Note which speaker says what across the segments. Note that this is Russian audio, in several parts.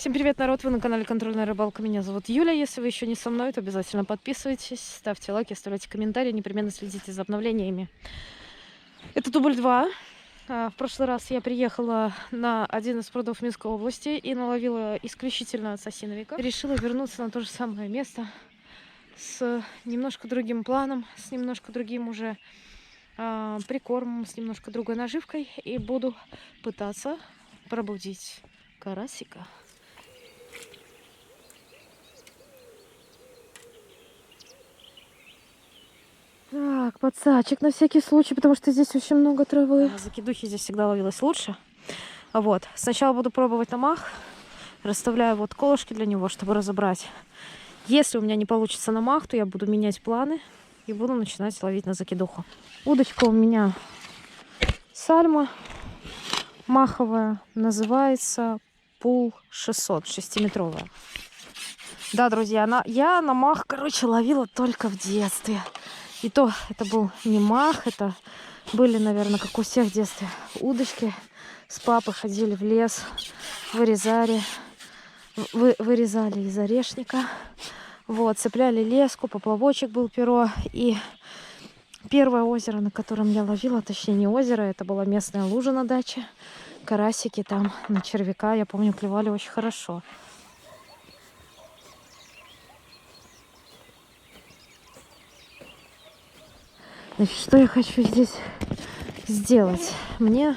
Speaker 1: Всем привет, народ! Вы на канале Контрольная рыбалка. Меня зовут Юля. Если вы еще не со мной, то обязательно подписывайтесь, ставьте лайки, оставляйте комментарии, непременно следите за обновлениями. Это дубль 2. В прошлый раз я приехала на один из прудов Минской области и наловила исключительно с осиновика. Решила вернуться на то же самое место с немножко другим планом, с немножко другим уже прикормом, с немножко другой наживкой. И буду пытаться пробудить карасика. Так, подсачек на всякий случай, потому что здесь очень много травы. Закидухи здесь всегда ловилось лучше. Вот. Сначала буду пробовать на мах. Расставляю вот колышки для него, чтобы разобрать. Если у меня не получится на мах, то я буду менять планы и буду начинать ловить на закидуху. Удочка у меня сальма маховая. Называется Пул 600, 6-метровая. Да, друзья, я на мах, ловила только в детстве. И то это был не мах, это были, наверное, как у всех в детстве, удочки. С папой ходили в лес, вырезали из орешника. Вот, цепляли леску, поплавочек был перо. И первое озеро, на котором я ловила, точнее не озеро, это была местная лужа на даче. Карасики там на червяка, я помню, клевали очень хорошо. Значит, что я хочу здесь сделать? Мне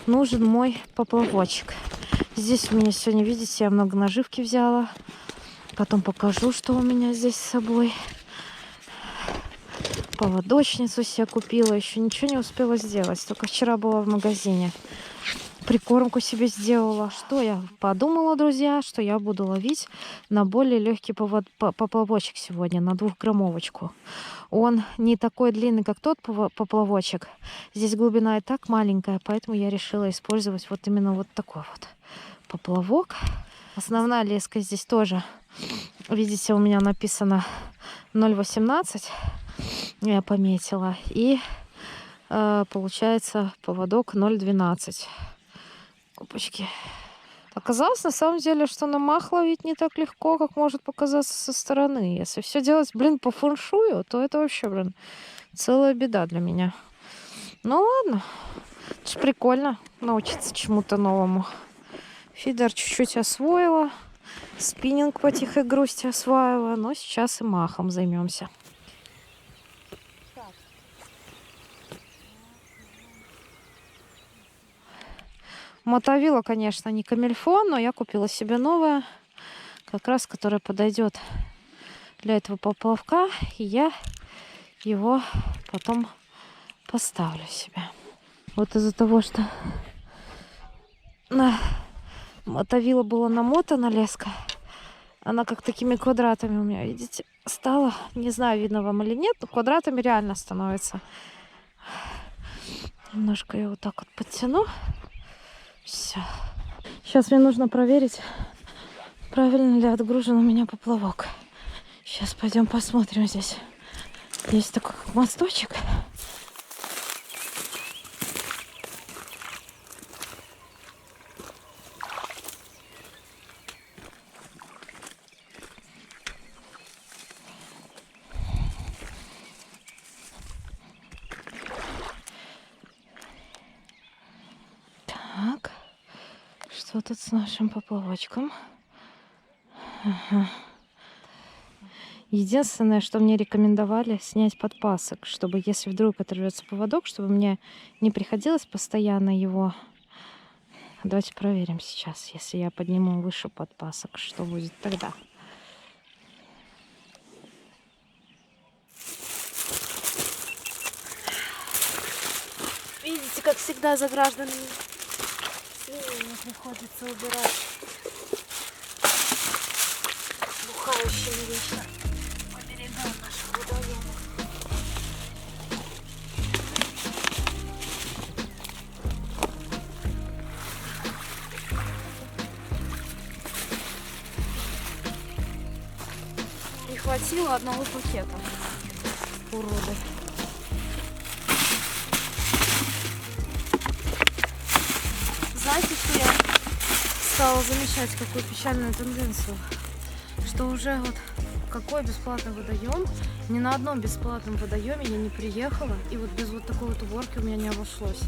Speaker 1: нужен мой поплавочек. Здесь у меня сегодня, видите, я много наживки взяла. Потом покажу, что у меня здесь с собой. Поводочницу себе купила. Еще ничего не успела сделать. Только вчера была в магазине. Прикормку себе сделала. Что я подумала, друзья, что я буду ловить на более легкий поплавочек сегодня, на 2-граммовочку. Он не такой длинный, как тот поплавочек. Здесь глубина и так маленькая, поэтому я решила использовать вот именно вот такой вот поплавок. Основная леска здесь тоже, видите, у меня написано 0,18. Я пометила. И получается поводок 0,12. Опачки. Оказалось, на самом деле, что на мах ловить не так легко, как может показаться со стороны. Если все делать, по фэншую, то это вообще, целая беда для меня. Ну ладно. Это ж прикольно научиться чему-то новому. Фидер чуть-чуть освоила. Спиннинг по тихой грусти осваивала. Но сейчас и махом займемся. Мотовила, конечно, не камильфо, но я купила себе новое, как раз которое подойдет для этого поплавка, и я его потом поставлю себе. Вот из-за того, что на мотовила была намотана леска, она как такими квадратами у меня, видите, стала. Не знаю, видно вам или нет, но квадратами реально становится. Немножко я вот так вот подтяну. Все. Сейчас мне нужно проверить, правильно ли отгружен у меня поплавок. Сейчас пойдем посмотрим здесь. Есть такой как мосточек. Так. Что тут с нашим поплавочком? Ага. Единственное, что мне рекомендовали, снять подпасок, чтобы если вдруг оторвется поводок, чтобы мне не приходилось постоянно его... Давайте проверим сейчас, если я подниму выше подпасок, что будет тогда. Видите, как всегда за гражданами свиньями приходится убирать. Бухающими вечно по берегам наших водоемов. Не хватило одного пакета. Уроды. Знаете, что я стала замечать какую печальную тенденцию, что уже вот какой бесплатный водоем, ни на одном бесплатном водоеме я не приехала, и вот без вот такой вот уборки у меня не обошлось.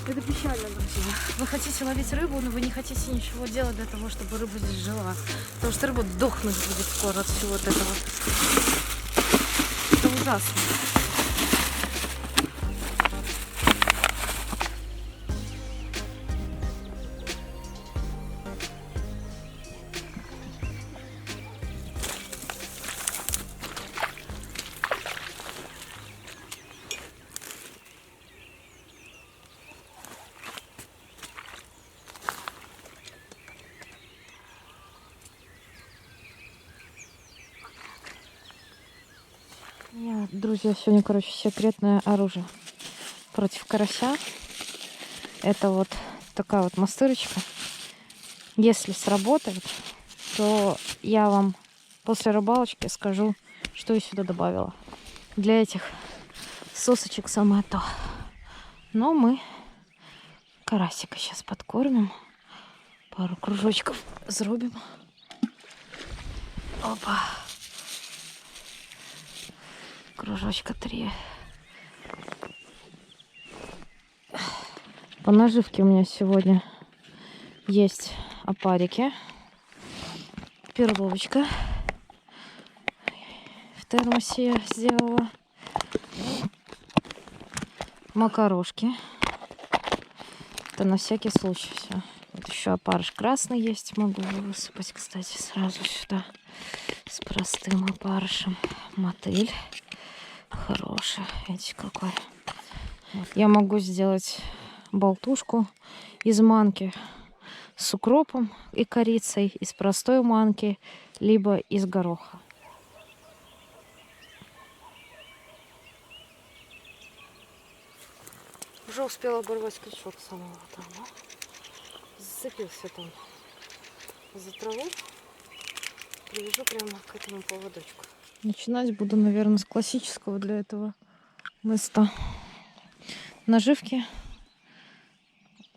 Speaker 1: Это печально, друзья. Вы хотите ловить рыбу, но вы не хотите ничего делать для того, чтобы рыба здесь жила. Потому что рыба дохнуть будет скоро от всего вот этого. Это ужасно. Друзья, сегодня, короче, секретное оружие против карася. Это вот такая вот мастырочка. Если сработает, то я вам после рыбалочки скажу, что я сюда добавила. Для этих сосочек самое то. Но мы карасика сейчас подкормим. Пару кружочков зробим. Опа. Кружочка 3. По наживке у меня сегодня есть опарики, перловочка в термосе я сделала, макарошки. Это на всякий случай все. Вот еще опарыш красный есть, могу высыпать, кстати, сразу сюда с простым опарышем. Мотыль хороший, видите какой. Вот. Я могу сделать болтушку из манки с укропом и корицей, из простой манки, либо из гороха. Уже успела оборвать крючок самого там, да? Зацепился там за траву. Привяжу прямо к этому поводочку. Начинать буду, наверное, с классического для этого места наживки.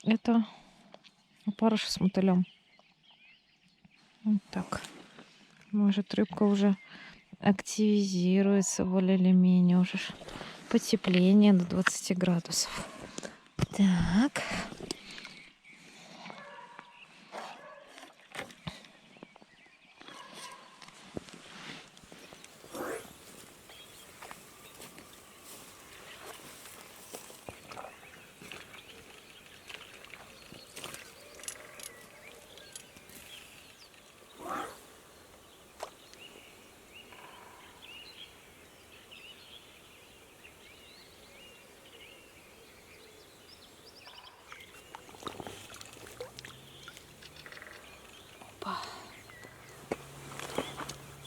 Speaker 1: Это опарыш с мотылем. Вот так. Может, рыбка уже активизируется более или менее. Уже потепление до 20 градусов. Так.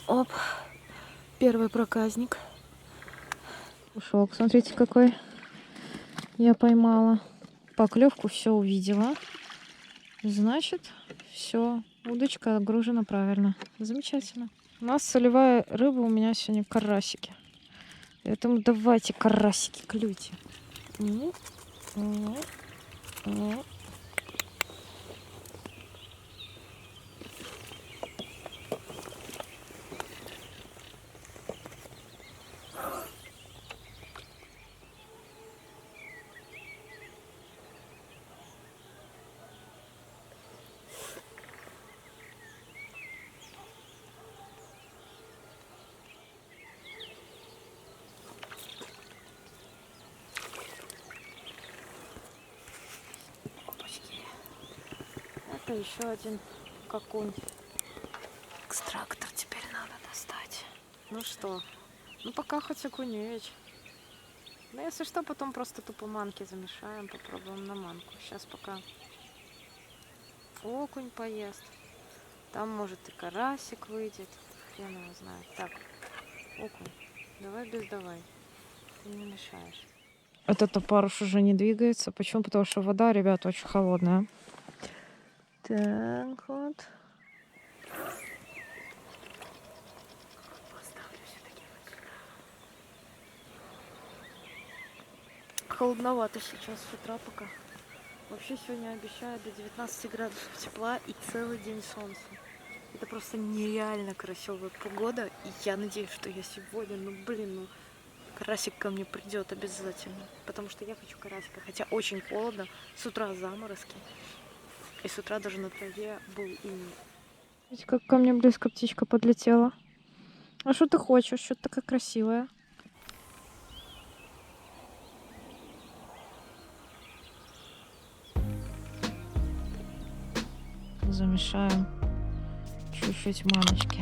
Speaker 1: Оп, первый проказник. Ушел, смотрите, какой я поймала. Поклевку все увидела. Значит, все, удочка отгружена правильно. Замечательно. У нас солевая рыба, у меня сегодня карасики. Поэтому давайте карасики клюйте. Это еще один окунь. Экстрактор теперь надо достать. Ну что, ну пока хоть окуневич. Ну если что, потом просто тупо манки замешаем, попробуем на манку. Сейчас пока окунь поест. Там может и карасик выйдет. Хрен его знает. Так, окунь, давай без давай. Ты не мешаешь. Этот опарыш уже не двигается. Почему? Потому что вода, ребята, очень холодная. Так вот. Холодновато сейчас с утра пока. Вообще сегодня обещают до 19 градусов тепла и целый день солнца. Это просто нереально красивая погода. И я надеюсь, что я сегодня, карасик ко мне придет обязательно. Потому что я хочу карасика. Хотя очень холодно. С утра заморозки. И с утра даже на траве был иней. Видите, как ко мне близко птичка подлетела. А что ты хочешь? Что ты такая красивая? Замешаем чуть-чуть маночки.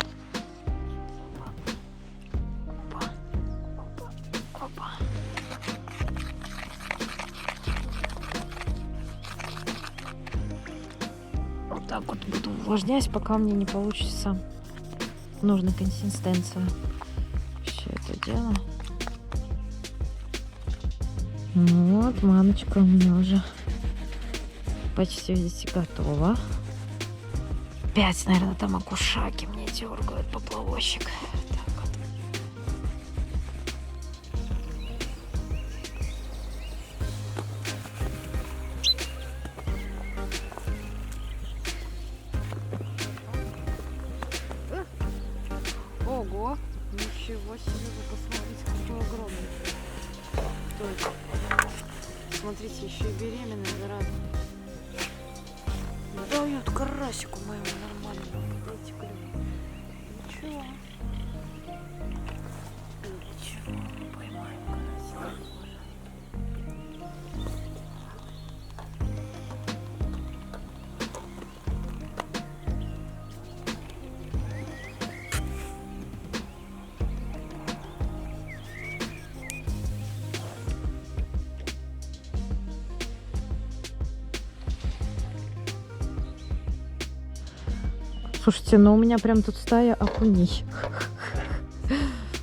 Speaker 1: Опа. Опа. Опа. Вот так вот буду увлажнять, пока мне не получится нужной консистенции. Все это дело. Вот, маночка у меня уже почти, видите, готова. Опять, наверное, там окушаки мне дергают поплавочек. Так вот. Ого! Ничего себе, вы посмотрите, какой огромный. Только. Смотрите, еще и беременная, зараза. Дают карасику моему нормальному. Дайте клюв. Ничего. Ничего, поймаем карасика. Слушайте, ну у меня прям тут стая окуней.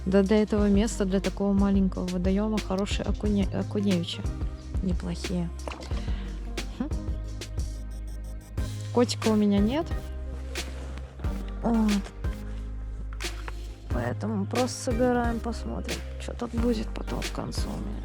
Speaker 1: Да, для этого места, для такого маленького водоема хорошие окуневичи. Неплохие. Котика у меня нет. Вот. Поэтому просто собираем, посмотрим, что тут будет потом в конце у меня.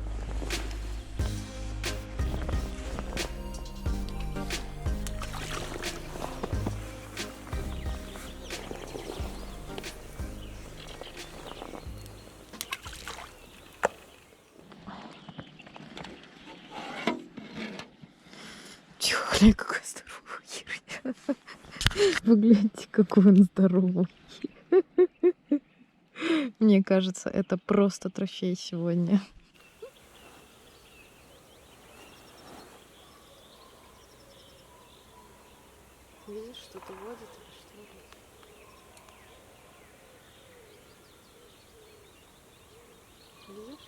Speaker 1: Глянь, какой здоровый. Вы гляньте, какой он здоровый. Мне кажется, это просто трофей сегодня. Видишь, что-то водит или что ли? Видишь?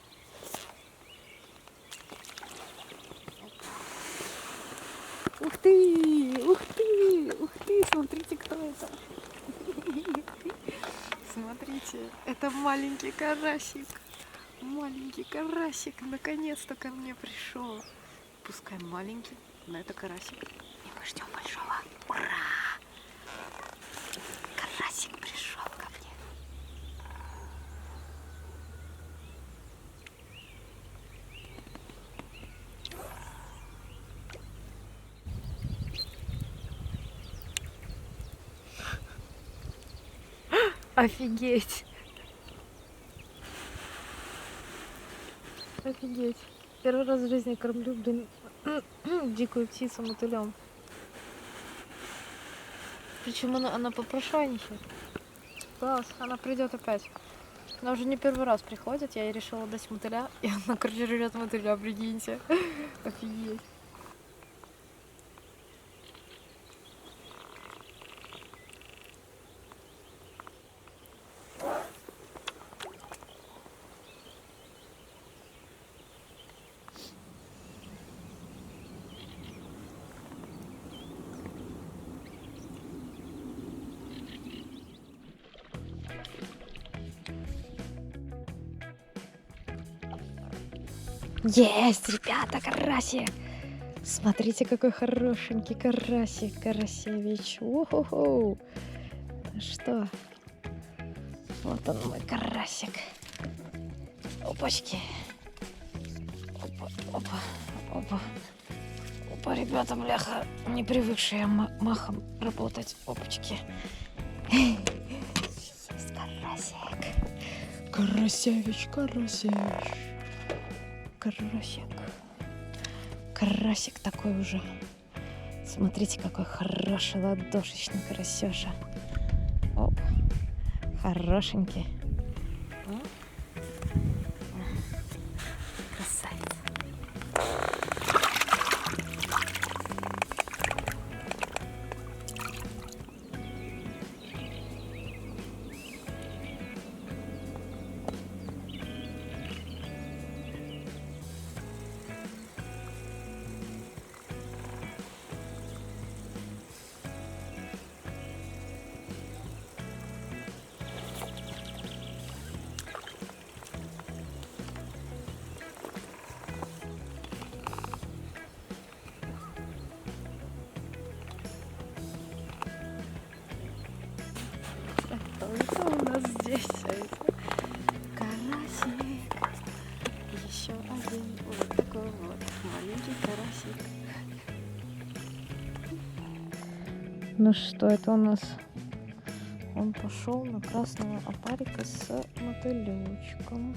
Speaker 1: Ух ты! Ух ты! Ух ты! Смотрите, кто это! Смотрите, это маленький карасик. Маленький карасик наконец-то ко мне пришел. Пускай маленький, но это карасик. И мы ждем большого. Ура! Карасик пришел ко мне. Офигеть! Офигеть! Первый раз в жизни кормлю, дикую птицу мотылем. Причем она попрошайничает. Класс, она придет опять. Она уже не первый раз приходит, я ей решила дать мотыля, и она, короче, жрет мотыля, прикиньте. Офигеть. Есть, ребята, карасик! Смотрите, какой хорошенький карасик, карасевич. Уху-ху. Ну что, вот он мой карасик. Опачки. Опа, опа, опа, Опа, ребята, бляха, не привыкшие махом работать. Опачки. Есть карасик. Карасевич, карасевич. Карасик. Карасик такой уже. Смотрите, какой хороший ладошечный карасеша. Оп, хорошенький. Красавец. Это у нас здесь карасик. Еще один вот такой вот маленький карасик. Ну что это у нас? Он пошел на красного опарика с мотылечком.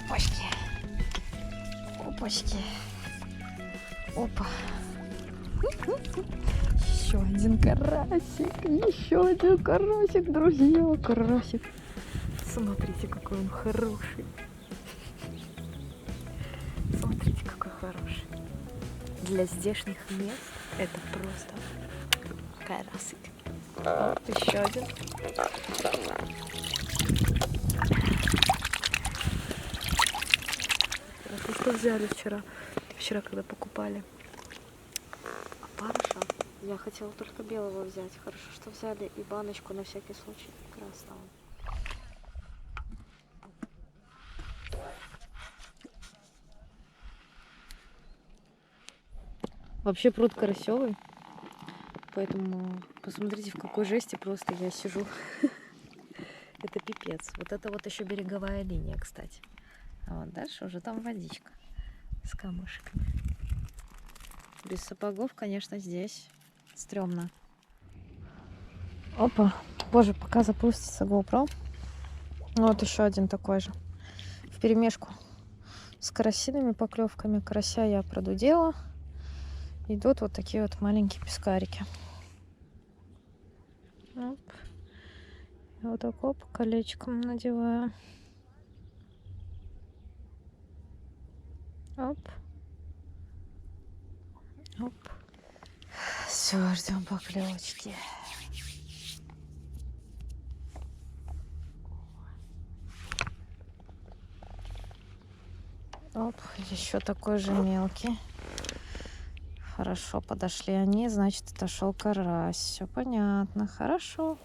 Speaker 1: Опачки. Опачки. Опа. Еще один карасик. Еще один карасик, друзья. Карасик. Смотрите, какой он хороший. Смотрите, какой хороший. Для здешних мест это просто карасик. Вот еще один. Что взяли вчера, когда покупали опарыша. Я хотела только белого взять. Хорошо, что взяли и баночку на всякий случай красного. Вообще пруд карасевый, поэтому посмотрите, в какой жести просто я сижу. Это пипец. Вот это вот еще береговая линия, кстати. А вот дальше уже там водичка с камушками. Без сапогов, конечно, здесь стрёмно. Опа, боже, пока запустится GoPro. Вот еще один такой же. Вперемешку с карасиными поклевками. Карася я продудела. Идут вот такие вот маленькие пескарики. Оп. И вот так оп, колечком надеваю. Оп. Оп. Все, ждем поклевочки. Оп, еще такой же мелкий. Хорошо, подошли они, значит, отошел карась. Все понятно, хорошо.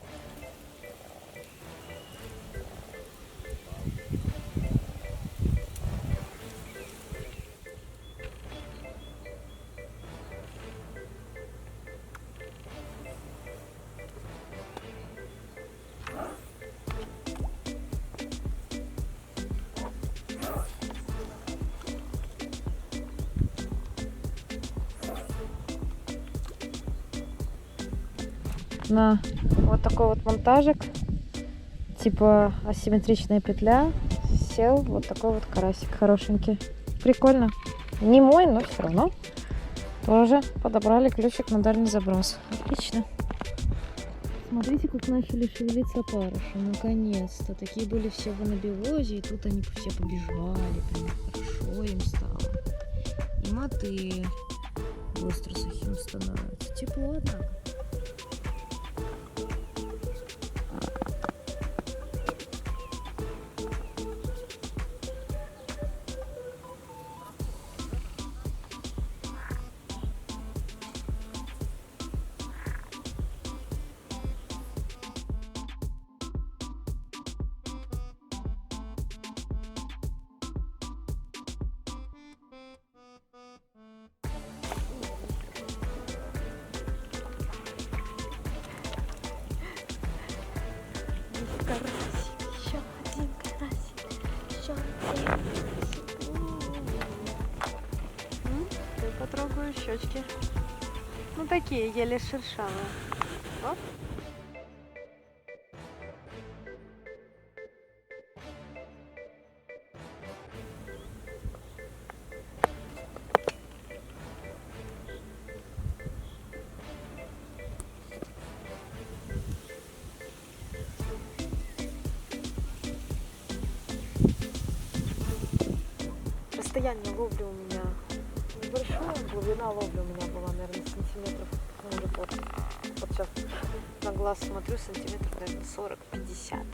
Speaker 1: На вот такой вот монтажик, типа асимметричная петля, сел вот такой вот карасик хорошенький. Прикольно. Не мой, но все равно тоже подобрали ключик на дальний заброс. Отлично. Смотрите, как начали шевелиться опарыши. Наконец-то. Такие были все в анабиозе, и тут они все побежали. Прям хорошо им стало. И мотыль быстро сухим становится. Тепло, однако. щечки. Ну такие, еле шершавые. Оп. Расстояние ловли у меня небольшое, глубина ловли у меня была, наверное, сантиметров, может, вот сейчас на глаз смотрю, сантиметров, наверное, 40-50.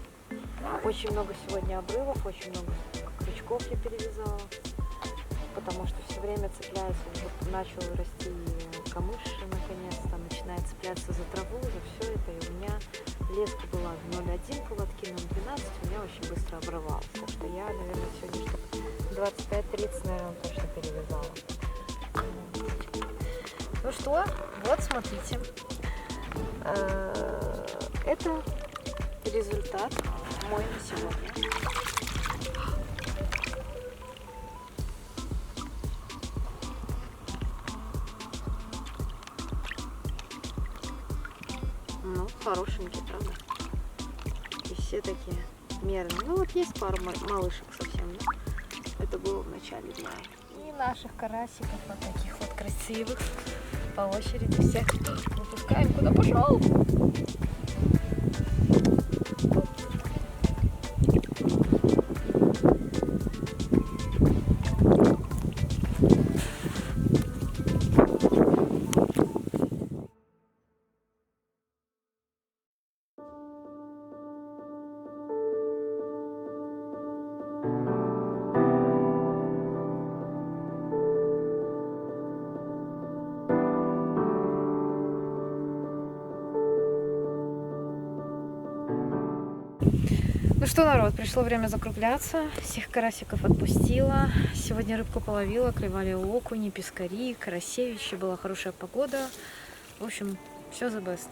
Speaker 1: Очень много сегодня обрывов, очень много крючков я перевязала, потому что все время цепляется, вот начал расти камыш, наконец-то начинает цепляться за траву, за все это, и у меня леска была 0,1 поводки, 0,12, у меня очень быстро обрывалась, так что я, наверное, сегодня штук 25-30, наверное, точно перевязала. Ну что, вот смотрите, это результат мой на сегодня. Ну, хорошенькие, правда? И все такие мерные. Ну, вот есть пару малышек совсем, да? Это было в начале дня. И наших карасиков вот таких вот красивых по очереди всех выпускаем. Куда пошел? Ну что, народ, пришло время закругляться. Всех карасиков отпустила. Сегодня рыбку половила, клевали окуни, пескари, карасевичи. Была хорошая погода. В общем, все the best.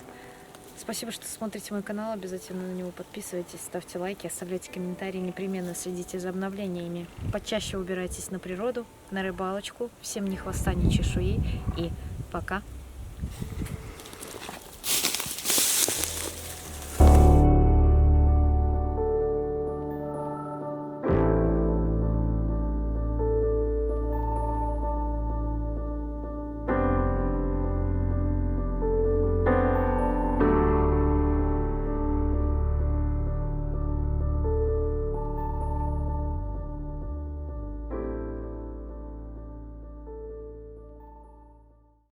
Speaker 1: Спасибо, что смотрите мой канал. Обязательно на него подписывайтесь, ставьте лайки, оставляйте комментарии. Непременно следите за обновлениями. Почаще убирайтесь на природу, на рыбалочку. Всем ни хвоста, ни чешуи. И пока!